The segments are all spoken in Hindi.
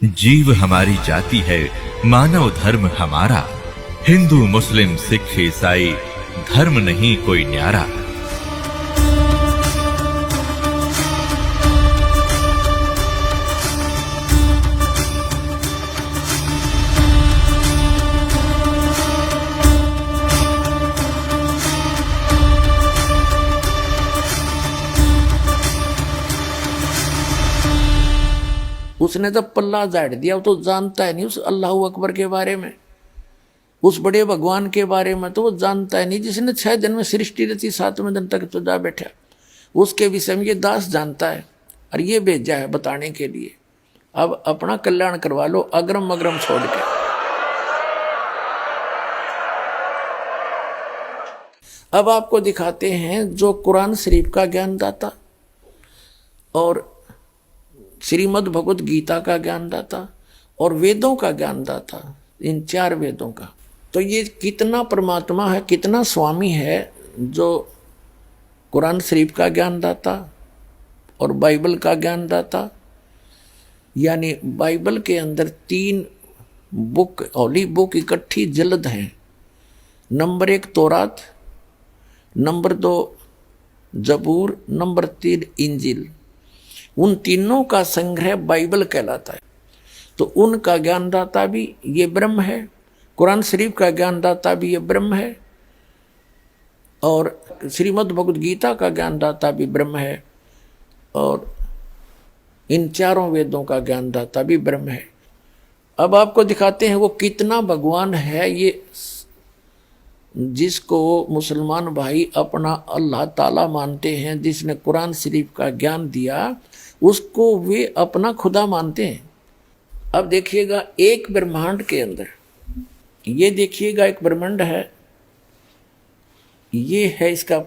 जीव हमारी जाति है, मानव धर्म हमारा। हिंदू मुस्लिम सिख ईसाई धर्म नहीं कोई न्यारा। उसने जब पल्ला झाड़ दिया वो तो जानता है नहीं उस अल्लाह अकबर के बारे में, उस बड़े भगवान के बारे में तो वो जानता है नहीं। जिसने 6 दिन में सृष्टि रची, 7वें दिन तक तो जा बैठा, उसके विषय में ये दास जानता है और ये भेजा है बताने के लिए। अब अपना कल्याण करवा लो अग्रम अग्रम छोड़ के। अब आपको दिखाते हैं जो कुरान शरीफ का ज्ञानदाता और श्रीमद् भगवत गीता का ज्ञानदाता और वेदों का ज्ञानदाता, इन 4 वेदों का। तो ये कितना परमात्मा है, कितना स्वामी है जो कुरान शरीफ का ज्ञानदाता और बाइबल का ज्ञानदाता। यानी बाइबल के अंदर 3 बुक, होली बुक इकट्ठी जल्द हैं। नंबर 1 तौरात, नंबर 2 जबूर, नंबर 3 इंजिल। उन तीनों का संग्रह बाइबल कहलाता है। तो उनका ज्ञानदाता भी ये ब्रह्म है, कुरान शरीफ का ज्ञानदाता भी ये ब्रह्म है, और श्रीमद् भगवत गीता का ज्ञानदाता भी ब्रह्म है, और इन 4 वेदों का ज्ञानदाता भी ब्रह्म है। अब आपको दिखाते हैं वो कितना भगवान है। ये जिसको मुसलमान भाई अपना अल्लाह ताला मानते हैं, जिसने कुरान शरीफ का ज्ञान दिया, उसको वे अपना खुदा मानते हैं। अब देखिएगा एक ब्रह्मांड के अंदर, ये देखिएगा एक ब्रह्मांड है, ये है इसका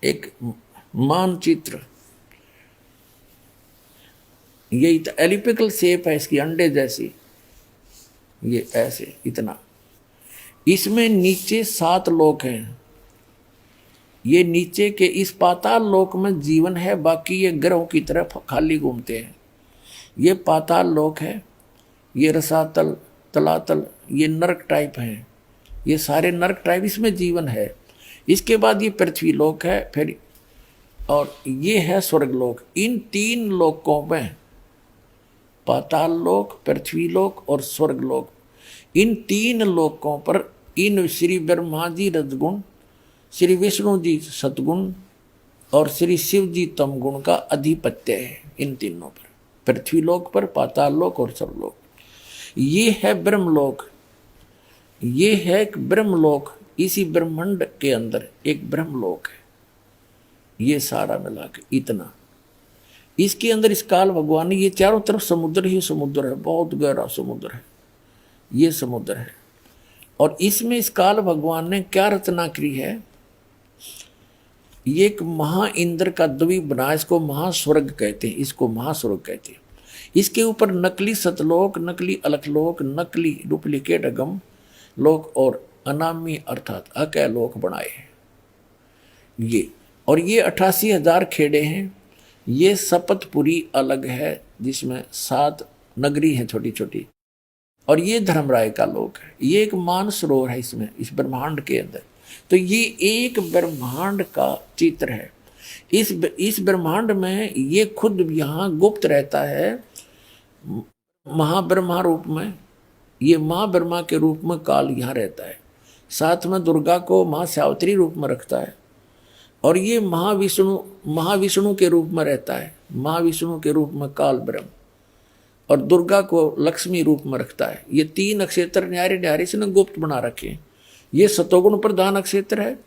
एक मानचित्र। ये एलिपिकल शेप है इसकी, अंडे जैसी, ये ऐसे इतना। इसमें नीचे 7 लोक हैं। ये नीचे के इस पाताल लोक में जीवन है, बाकी ये ग्रहों की तरफ खाली घूमते हैं। ये पाताल लोक है, ये रसातल, तलातल, ये नरक टाइप हैं। ये सारे नरक टाइप, इसमें जीवन है। इसके बाद ये पृथ्वी लोक है, फिर और ये है स्वर्ग लोक। इन 3 लोकों में, पाताल लोक, पृथ्वी लोक और स्वर्ग लोक, इन 3 लोकों पर इन श्री ब्रह्मा जी रजगुण, श्री विष्णु जी सतगुण और श्री शिव जी तमगुण का अधिपत्य है। इन तीनों पर, पृथ्वी लोक पर, पाताल लोक और स्वर्गलोक। ये है ब्रह्मलोक, ये है एक ब्रह्मलोक। इसी ब्रह्मांड के अंदर एक ब्रह्मलोक है। ये सारा मिला के इतना, इसके अंदर इस काल भगवान, ये चारों तरफ समुद्र ही समुद्र है, बहुत गहरा समुद्र है, ये समुद्र है। और इसमें इस काल भगवान ने क्या रचना की है, ये एक महा इंद्र का द्वीप बना, इसको महास्वर्ग कहते हैं, इसको महास्वर्ग कहते हैं। इसके ऊपर नकली सतलोक, नकली अलखलोक, नकली डुप्लीकेट अगम लोक और अनामी अर्थात अकय लोक बनाए हैं ये। और ये 88,000 खेड़े हैं। ये सपतपुरी अलग है, जिसमें 7 नगरी हैं छोटी छोटी, और ये धर्मराय का लोक है। ये एक मानसरोवर है इसमें, इस ब्रह्मांड के अंदर। तो ये एक ब्रह्मांड का चित्र है। इस ब्रह्मांड में ये खुद यहाँ गुप्त रहता है महाब्रह्मा रूप में। ये माँ ब्रह्मा के रूप में काल यहाँ रहता है। साथ में दुर्गा को माँ सावित्री रूप में रखता है, और ये महाविष्णु के रूप में रहता है, महाविष्णु के रूप में काल ब्रह्म, और दुर्गा को लक्ष्मी रूप में रखता है। ये 3 नक्षत्र न्यारे न्यारे से न गुप्त बना रखे हैं। ये सतोगुण प्रधान नक्षत्र है,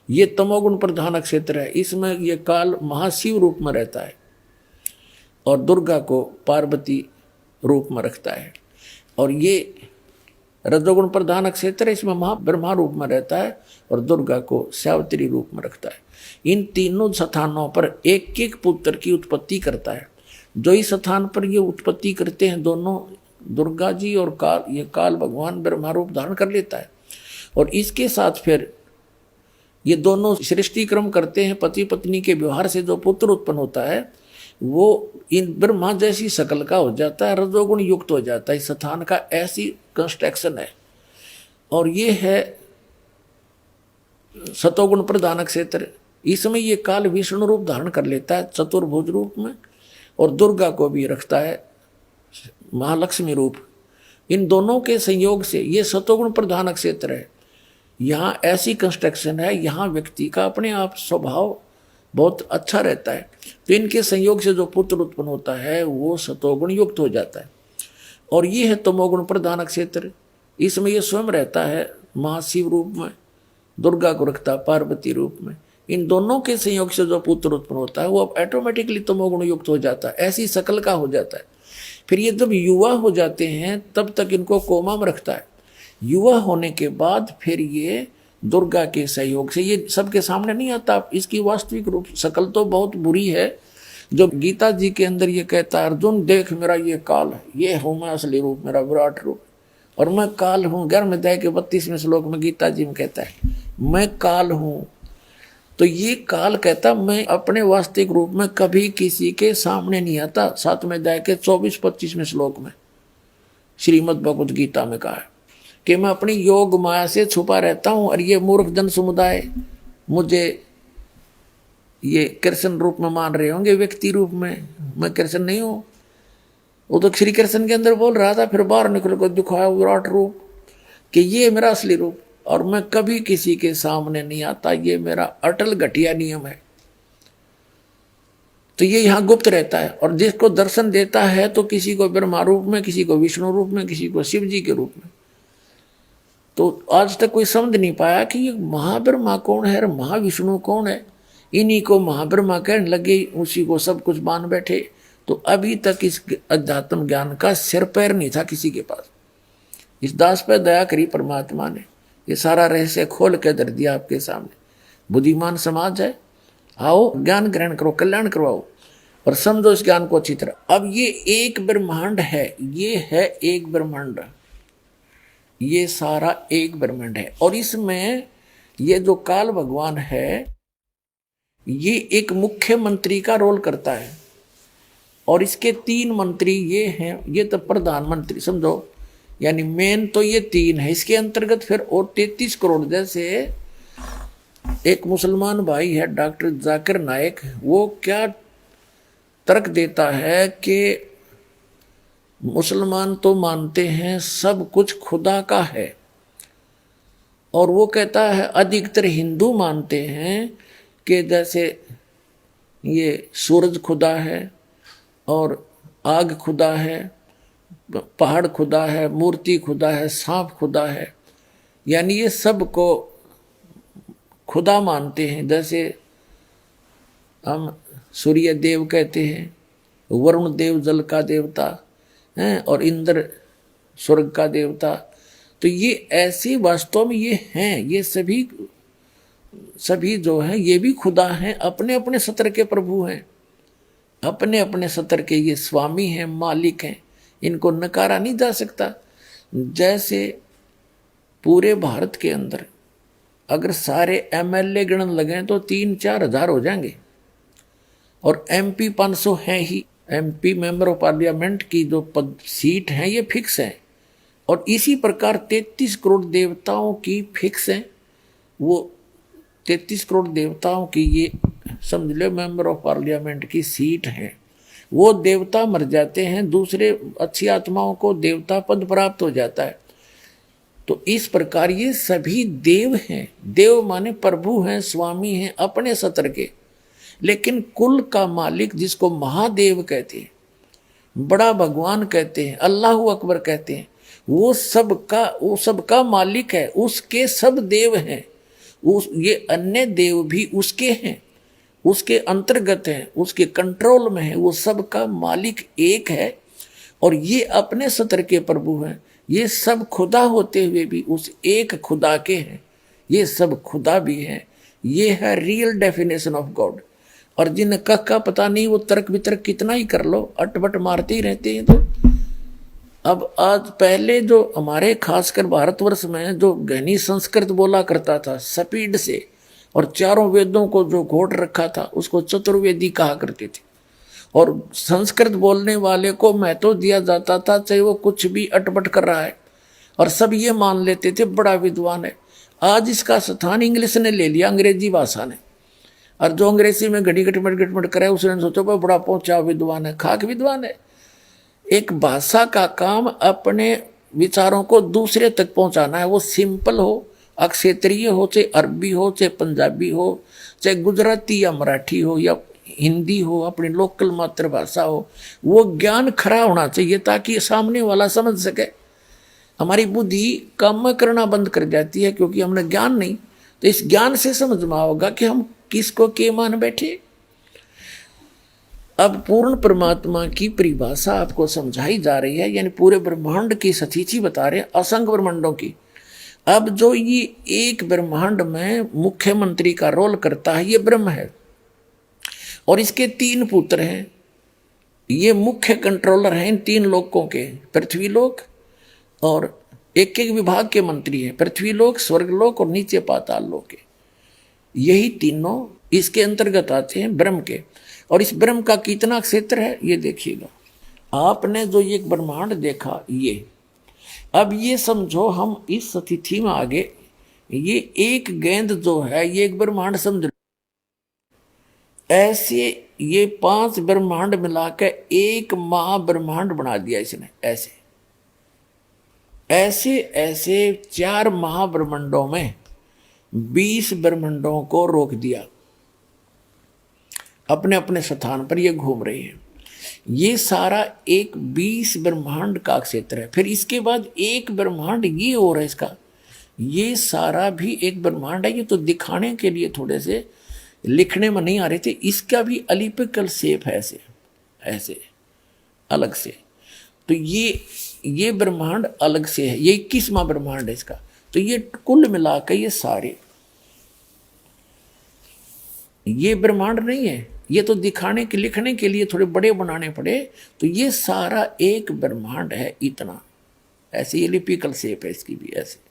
ये तमोगुण प्रधान नक्षत्र है। इसमें ये काल महाशिव रूप में रहता है, और दुर्गा को पार्वती रूप में रखता है। और ये रजोगुण प्रधान नक्षत्र है, इसमें महाब्रह्मा रूप में रहता है, और दुर्गा को सावित्री रूप में रखता है। इन तीनों स्थानों पर एक एक पुत्र की उत्पत्ति करता है। जो इस स्थान पर ये उत्पत्ति करते हैं दोनों, दुर्गा जी और काल, ये काल भगवान ब्रह्मा रूप धारण कर लेता है। और इसके साथ फिर ये दोनों सृष्टि क्रम करते हैं। पति पत्नी के व्यवहार से जो पुत्र उत्पन्न होता है, वो इन ब्रह्मा जैसी शकल का हो जाता है, रजोगुण युक्त हो जाता है। इस स्थान का ऐसी कंस्ट्रक्शन है। और ये है सतोगुण प्रधान क्षेत्र। इसमें ये काल विष्णु रूप धारण कर लेता है चतुर्भुज रूप में, और दुर्गा को भी रखता है महालक्ष्मी रूप। इन दोनों के संयोग से ये सतोगुण प्रधान क्षेत्र है। यहाँ ऐसी कंस्ट्रक्शन है, यहाँ व्यक्ति का अपने आप स्वभाव बहुत अच्छा रहता है। तो इनके संयोग से जो पुत्र उत्पन्न होता है वो सतोगुण युक्त हो जाता है। और ये है तमोगुण प्रधान क्षेत्र। इसमें ये स्वयं रहता है महाशिव रूप में, दुर्गा को रखता है पार्वती रूप में। इन दोनों के संयोग से जो पुत्र उत्पन्न होता है वो अब ऑटोमेटिकली तमोगुण युक्त हो जाता है, ऐसी शकल का हो जाता है। फिर ये जब युवा हो जाते हैं तब तक इनको कोमा में रखता है। युवा होने के बाद फिर ये दुर्गा के सहयोग से, ये सबके सामने नहीं आता, इसकी वास्तविक रूप शकल तो बहुत बुरी है। जो गीता जी के अंदर ये कहता है, अर्जुन देख मेरा ये काल है, ये हूँ मैं असली रूप, मेरा विराट रूप, और मैं काल हूँ। गर्म अध्याय के 32वें श्लोक में गीता जी में कहता है मैं काल हूँ। तो ये काल कहता मैं अपने वास्तविक रूप में कभी किसी के सामने नहीं आता। 7वें अध्याय के 24-25वें श्लोक में श्रीमद् भगवद गीता में कहा है कि मैं अपनी योग माया से छुपा रहता हूँ, और ये मूर्ख जन समुदाय मुझे ये कृष्ण रूप में मान रहे होंगे, व्यक्ति रूप में। मैं कृष्ण नहीं हूँ। वो तो श्री कृष्ण के अंदर बोल रहा था, फिर बाहर निकल कर दिखाया विराट रूप कि ये मेरा असली रूप, और मैं कभी किसी के सामने नहीं आता, ये मेरा अटल घटिया नियम है। तो ये यहाँ गुप्त रहता है, और जिसको दर्शन देता है तो किसी को ब्रह्मा रूप में, किसी को विष्णु रूप में, किसी को शिव जी के रूप में। तो आज तक कोई समझ नहीं पाया कि ये महाब्रह्मा कौन है और महाविष्णु कौन है। इन्हीं को महाब्रह्मा कहने लगे, उसी को सब कुछ मान बैठे। तो अभी तक इस अध्यात्म ज्ञान का सिर पैर नहीं था किसी के पास। इस दास पर दया करी परमात्मा ने, ये सारा रहस्य खोल के धर दिया आपके सामने। बुद्धिमान समाज है, आओ ज्ञान ग्रहण करो, कल्याण करवाओ और समझो इस ज्ञान को अच्छी तरह। अब ये एक ब्रह्मांड है, ये है एक ब्रह्मांड, ये सारा एक ब्रह्मांड है। और इसमें ये जो काल भगवान है ये एक मुख्य मंत्री का रोल करता है, और इसके 3 मंत्री ये हैं। ये तो प्रधानमंत्री समझो, यानी मेन तो ये 3 है। इसके अंतर्गत फिर और 33 करोड़, जैसे एक मुसलमान भाई है डॉक्टर जाकिर नायक, वो क्या तर्क देता है कि मुसलमान तो मानते हैं सब कुछ खुदा का है, और वो कहता है अधिकतर हिंदू मानते हैं कि जैसे ये सूरज खुदा है और आग खुदा है, पहाड़ खुदा है, मूर्ति खुदा है, सांप खुदा है, यानी ये सब को खुदा मानते हैं। जैसे हम सूर्य देव कहते हैं, वरुण देव जल का देवता हैं, और इंद्र स्वर्ग का देवता। तो ये ऐसे वास्तव में ये हैं, ये सभी जो हैं ये भी खुदा हैं, अपने अपने सत्र के प्रभु हैं, अपने अपने सत्र के ये स्वामी हैं, मालिक हैं। इनको नकारा नहीं जा सकता। जैसे पूरे भारत के अंदर अगर सारे एमएलए गिनन लगे तो 3-4 हज़ार हो जाएंगे, और एमपी 500 हैं ही। एमपी मेंबर ऑफ पार्लियामेंट की जो पद सीट हैं ये फिक्स हैं, और इसी प्रकार 33 करोड़ देवताओं की फिक्स हैं। वो 33 करोड़ देवताओं की ये समझ लो मेंबर ऑफ पार्लियामेंट की सीट है। वो देवता मर जाते हैं, दूसरे अच्छी आत्माओं को देवता पद प्राप्त हो जाता है। तो इस प्रकार ये सभी देव हैं। देव माने प्रभु हैं, स्वामी हैं अपने सत्र के। लेकिन कुल का मालिक जिसको महादेव कहते हैं, बड़ा भगवान कहते हैं, अल्लाह अकबर कहते हैं, वो सबका मालिक है, उसके सब देव हैं। ये अन्य देव भी उसके हैं, उसके अंतर्गत हैं, उसके कंट्रोल में है। वो सबका मालिक एक है, और ये अपने सत्र के प्रभु हैं। ये सब खुदा होते हुए भी उस एक खुदा के हैं। ये सब खुदा भी हैं। ये है रियल डेफिनेशन ऑफ गॉड। और जिन का पता नहीं, वो तर्क वितर्क कितना ही कर लो, अटपट मारते ही रहते हैं। तो अब आज पहले जो हमारे खासकर भारतवर्ष में जो गहनी संस्कृत बोला करता था स्पीड से, और 4 वेदों को जो घोट रखा था उसको चतुर्वेदी कहा करते थे। और संस्कृत बोलने वाले को महत्व दिया जाता था, चाहे वो कुछ भी अटपट कर रहा है, और सब ये मान लेते थे बड़ा विद्वान है। आज इसका स्थान इंग्लिश ने ले लिया, अंग्रेजी भाषा ने, और जो अंग्रेजी में घड़ी गटमट गटमट करे उसने सोचो भाई बड़ा पहुंचा विद्वान है, खाक विद्वान है। एक भाषा का काम अपने विचारों को दूसरे तक पहुंचाना है, वो सिंपल हो, अक्षेत्रीय हो, चाहे अरबी हो, चाहे पंजाबी हो, चाहे गुजराती या मराठी हो या हिंदी हो, अपनी लोकल मातृभाषा हो, वो ज्ञान खरा होना चाहिए ताकि सामने वाला समझ सके। हमारी बुद्धि काम करना बंद कर जाती है क्योंकि हमने ज्ञान नहीं, तो इस ज्ञान से समझ में होगा कि हम किसको के मान बैठे। अब पूर्ण परमात्मा की परिभाषा आपको समझाई जा रही है, यानी पूरे ब्रह्मांड की सतीची बता रहे हैं, असंख्य ब्रह्मांडों की। अब जो ये एक ब्रह्मांड में मुख्यमंत्री का रोल करता है ये ब्रह्म है, और इसके 3 पुत्र हैं। ये मुख्य कंट्रोलर हैं इन 3 लोकों के, पृथ्वी लोक, और एक एक विभाग के मंत्री हैं, पृथ्वी लोक, स्वर्ग लोक और नीचे पाताल लोक के। यही तीनों इसके अंतर्गत आते हैं ब्रह्म के। और इस ब्रह्म का कितना क्षेत्र है ये देखिएगा। आपने जो ये ब्रह्मांड देखा, ये अब ये समझो हम इस स्थिति में आगे, ये एक गेंद जो है ये एक ब्रह्मांड समझ, ऐसे ये 5 ब्रह्मांड मिलाकर एक महाब्रह्मांड बना दिया इसने। ऐसे ऐसे ऐसे 4 महाब्रह्मांडों में 20 ब्रह्मांडों को रोक दिया, अपने अपने स्थान पर ये घूम रहे हैं। ये सारा एक 20 ब्रह्मांड का क्षेत्र है। फिर इसके बाद एक ब्रह्मांड ये और है इसका, ये सारा भी एक ब्रह्मांड है। ये तो दिखाने के लिए थोड़े से लिखने में नहीं आ रहे थे। इसका भी एलिप्टिकल शेप है, ऐसे ऐसे अलग से। तो ये ब्रह्मांड अलग से है, ये 21वां ब्रह्मांड है इसका। तो ये कुल मिलाकर ये सारे, ये ब्रह्मांड नहीं है, ये तो दिखाने के लिखने के लिए थोड़े बड़े बनाने पड़े। तो ये सारा एक ब्रह्मांड है इतना, ऐसे एलिप्टिकल शेप है इसकी भी ऐसे।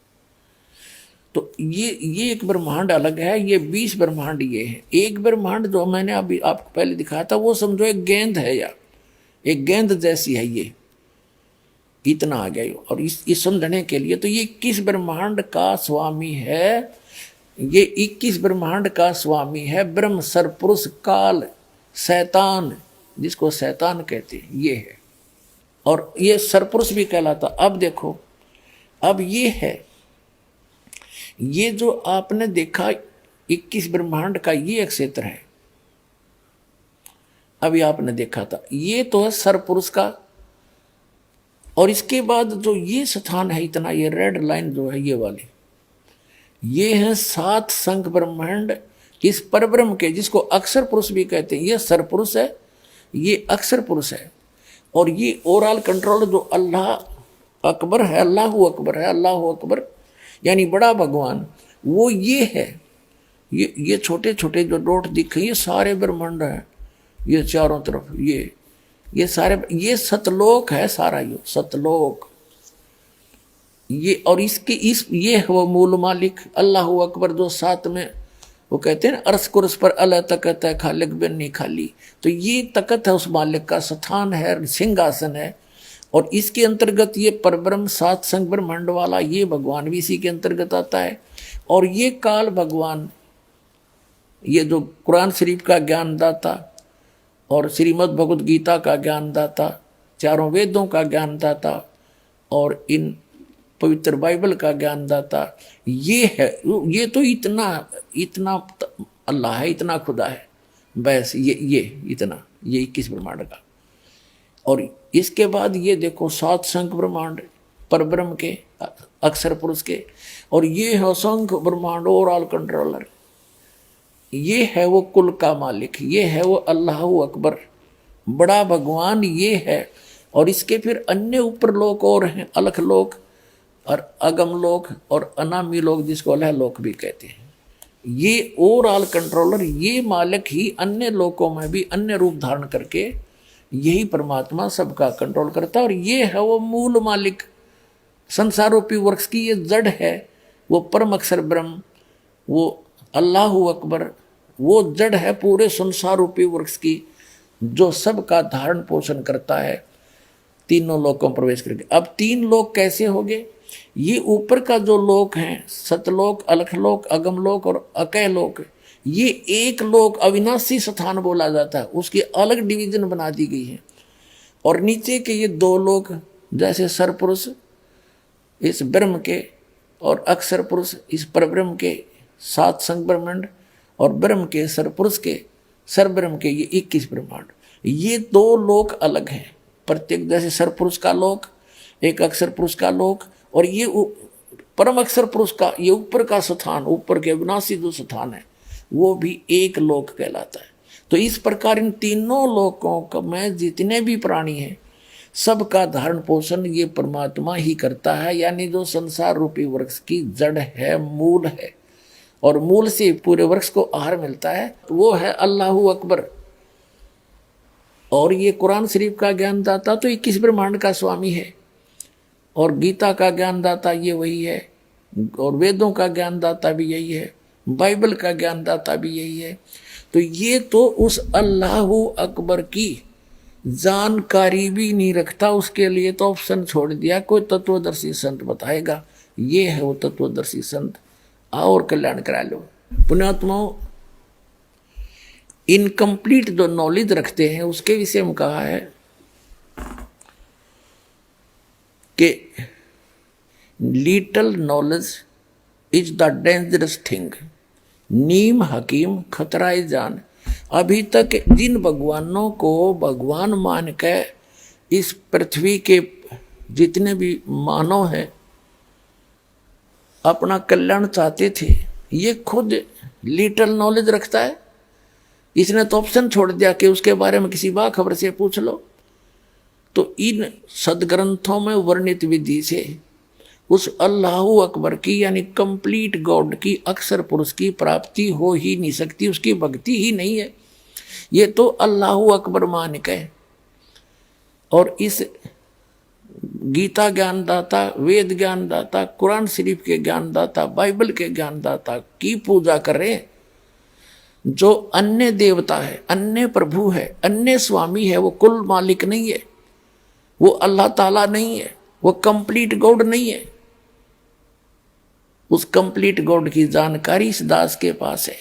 तो ये एक ब्रह्मांड अलग है, ये 20 ब्रह्मांड ये है। एक ब्रह्मांड जो मैंने अभी आपको पहले दिखाया था वो समझो एक गेंद है, या एक गेंद जैसी है, ये इतना आ गया। और इस समझने के लिए तो ये 21 ब्रह्मांड का स्वामी है, ये 21 ब्रह्मांड का स्वामी है ब्रह्म, सरपुरुष, काल, शैतान, जिसको शैतान कहते हैं, ये है। और ये सरपुरुष भी कहलाता। अब देखो, अब ये है, ये जो आपने देखा 21 ब्रह्मांड का ये क्षेत्र है, अभी आपने देखा था, ये तो है सरपुरुष का। और इसके बाद जो ये स्थान है इतना, ये रेड लाइन जो है ये वाली, ये है 7 संख्य ब्रह्मांड इस परब्रह्म के, जिसको अक्षर पुरुष भी कहते हैं। ये सरपुरुष है, ये अक्षर पुरुष है। और ये ओवरऑल कंट्रोल जो अल्लाह अकबर है, अल्लाहु अकबर है, अल्लाहु अकबर यानी बड़ा भगवान, वो ये है। ये छोटे छोटे जो डॉट दिखे ये सारे ब्रह्मांड हैं, ये चारों तरफ ये सारे, ये सतलोक है सारा, ये सतलोक ये। और इसके ये है वो मूल मालिक अल्लाहु अकबर, जो 7 में वो कहते हैं अर्श कुर्स पर अल्लाह तकत है, खालिक बिन नहीं खाली। तो ये तकत है उस मालिक का, स्थान है, सिंहासन है। और इसके अंतर्गत ये परब्रह्म 7 संख्य ब्रह्मांड वाला ये भगवान भी इसी के अंतर्गत आता है। और ये काल भगवान, ये जो कुरान शरीफ का ज्ञानदाता और श्रीमद् भगवद गीता का ज्ञानदाता, चारों वेदों का ज्ञानदाता और इन पवित्र बाइबल का ज्ञानदाता, ये है। ये तो इतना अल्लाह है, इतना खुदा है, बस ये इतना, ये 21 ब्रह्मांड का। और इसके बाद ये देखो 7 संख्य ब्रह्मांड परब्रह्म के, अक्षर पुरुष के। और ये है असंख्य ब्रह्मांड ओवरऑल कंट्रोलर, ये है वो कुल का मालिक, ये है वो अल्लाहु अकबर, बड़ा भगवान ये है। और इसके फिर अन्य ऊपर लोक और हैं, अलख लोक और अगम लोक और अनामी लोक, जिसको अलह लोक भी कहते हैं। ये ओवरऑल कंट्रोलर, ये मालिक ही अन्य लोकों में भी अन्य रूप धारण करके यही परमात्मा सबका कंट्रोल करता है। और ये है वो मूल मालिक, संसार रूपी वृक्ष की ये जड़ है, वो परम अक्षर ब्रह्म, वो अल्लाहु अकबर, वो जड़ है पूरे संसार रूपी वृक्ष की, जो सबका धारण पोषण करता है, तीनों लोकों में प्रवेश करके। अब 3 लोक कैसे होंगे? ये ऊपर का जो लोक है, सतलोक, अलखलोक, अगमलोक और अकयलोक, ये एक लोक अविनाशी स्थान बोला जाता है, उसकी अलग डिवीजन बना दी गई है। और नीचे के ये 2 लोक, जैसे सरपुरुष इस ब्रह्म के और अक्षर पुरुष इस परब्रह्म के 7 संग ब्रह्मांड, और ब्रह्म के सरपुरुष के सरब्रह्म के ये 21 ब्रह्मांड, ये 2 लोक अलग हैं प्रत्येक। जैसे सरपुरुष का लोक, एक अक्षर पुरुष का लोक, और ये परम अक्षर पुरुष का ये ऊपर का स्थान, ऊपर के अविनाशी जो स्थान है, वो भी एक लोक कहलाता है। तो इस प्रकार इन तीनों लोकों में जितने भी प्राणी हैं, सबका धारण पोषण ये परमात्मा ही करता है। यानी जो संसार रूपी वृक्ष की जड़ है, मूल है, और मूल से पूरे वृक्ष को आहार मिलता है, वो है अल्लाहु अकबर। और ये कुरान शरीफ का ज्ञानदाता तो 21 ब्रह्मांड का स्वामी है, और गीता का ज्ञानदाता ये वही है, और वेदों का ज्ञानदाता भी यही है, बाइबल का ज्ञानदाता भी यही है। तो ये तो उस अल्लाहु अकबर की जानकारी भी नहीं रखता, उसके लिए तो ऑप्शन छोड़ दिया, कोई तत्वदर्शी संत बताएगा, ये है वो तत्वदर्शी संत, आओ और कल्याण करा लो। पुण्यात्माओं, इनकम्प्लीट जो नॉलेज रखते हैं उसके विषय में कहा है कि little knowledge is the dangerous thing, नीम हकीम खतराए जान। अभी तक जिन भगवानों को भगवान मान के इस पृथ्वी के जितने भी मानव हैं अपना कल्याण चाहते थे, ये खुद लिटल नॉलेज रखता है। इसने तो ऑप्शन छोड़ दिया कि उसके बारे में किसी बाखबर से पूछ लो। तो इन सदग्रंथों में वर्णित विधि से उस अल्लाहु अकबर की यानी कंप्लीट गॉड की, अक्षर पुरुष की प्राप्ति हो ही नहीं सकती, उसकी भक्ति ही नहीं है। ये तो अल्लाहु अकबर मान के और इस गीता ज्ञानदाता, वेद ज्ञानदाता, कुरान शरीफ के ज्ञानदाता, बाइबल के ज्ञानदाता की पूजा करें। जो अन्य देवता है, अन्य प्रभु है, अन्य स्वामी है, वो कुल मालिक नहीं है, वो अल्लाह ताला नहीं है, वो कंप्लीट गॉड नहीं है। उस कंप्लीट गॉड की जानकारी इस दास के पास है।